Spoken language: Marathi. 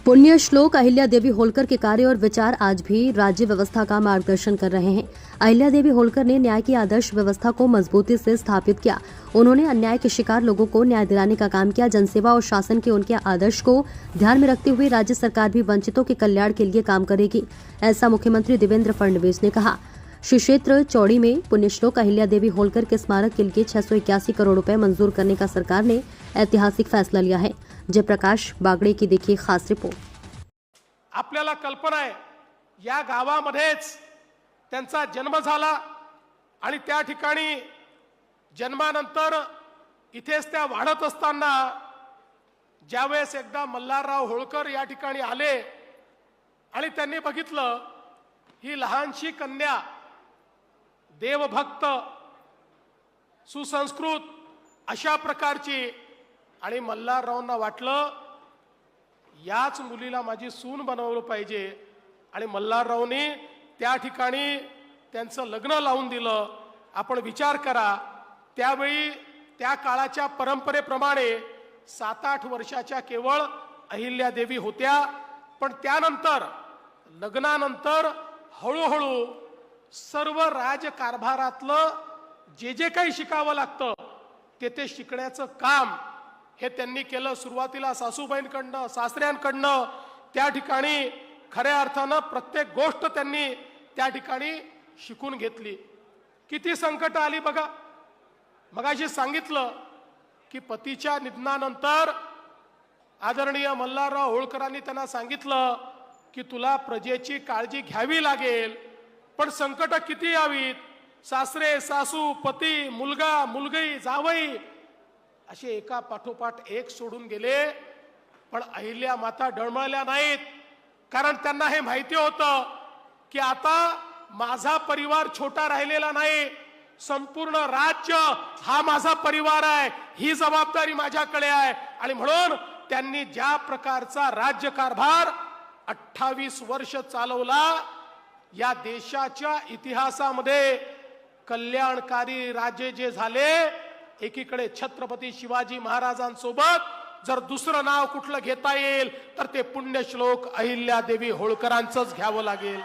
पुण्य श्लोक अहिल्या देवी होलकर के कार्य और विचार आज भी राज्य व्यवस्था का मार्गदर्शन कर रहे हैं। अहिल्या देवी होलकर ने न्याय की आदर्श व्यवस्था को मजबूती से स्थापित किया। उन्होंने अन्याय के शिकार लोगों को न्याय दिलाने का काम किया। जनसेवा और शासन के उनके आदर्श को ध्यान में रखते हुए राज्य सरकार भी वंचितों के कल्याण के लिए काम करेगी, ऐसा मुख्यमंत्री देवेंद्र फडणवीस ने कहा। श्री क्षेत्र चौड़ी में पुण्यश्लोक अहिल्या देवी होलकर के स्मारक के लिए 681 करोड़ रुपए मंजूर करने का सरकार ने ऐतिहासिक फैसला लिया है। जयप्रकाश बागड़े की देखिए खास रिपोर्ट। आपल्याला कल्पना आहे या गावामध्येच त्यांचा जन्म झाला आणि त्या ठिकाणी जन्मानंतर इथेच त्या वाढत असताना ज्यावेळेस एकदा मल्हारराव होळकर या ठिकाणी आले आणि त्यांनी बघितलं ही लहानशी कन्या देवभक्त सुसंस्कृत अशा प्रकारची आणि मल्हाररावांना वाटलं याच मुलीला माझी सून बनवलं पाहिजे आणि मल्हाररावनी त्या ठिकाणी त्यांचं लग्न लावून दिलं। आपण विचार करा त्यावेळी त्या काळाच्या परंपरेप्रमाणे 7-8 वर्षाच्या केवळ अहिल्या देवी होत्या, पण त्यानंतर लग्नानंतर हळूहळू सर्व राजकारभारातलं जे काही शिकावं लागतं ते शिकण्याचं काम हे त्यांनी केलं। सुरुवातीला सासूबाईंकडनं सासऱ्यांकडनं त्या ठिकाणी खऱ्या अर्थानं प्रत्येक गोष्ट त्यांनी त्या ठिकाणी शिकून घेतली। किती संकट आली बघा। मगाशी सांगितलं की पतीच्या निधनानंतर आदरणीय मल्हारराव होळकरांनी त्यांना सांगितलं की तुला प्रजेची काळजी घ्यावी लागेल, पण संकट किती यावीत, सासरे सासू पती मुलगा मुलगी जावई असे एका पाठोपाठ एक सोडून गेले। पण अहिल्या माता डळमळल्या नाहीत, कारण त्यांना हे माहिती होतं की आता माझा परिवार छोटा राहिलेला नाही, संपूर्ण राज्य हा माझा परिवार आहे, ही जबाबदारी माझ्याकडे आहे। आणि म्हणून त्यांनी ज्या प्रकारचा राज्यकारभार 28 वर्ष चालवला या देशाच्या इतिहासामध्ये कल्याणकारी राज्य जे झाले, एकीकडे छत्रपती शिवाजी महाराजांसोबत जर दुसरं नाव कुठलं घेता येईल तर ते पुण्यश्लोक अहिल्या देवी होळकरांचंच घ्यावं लागेल।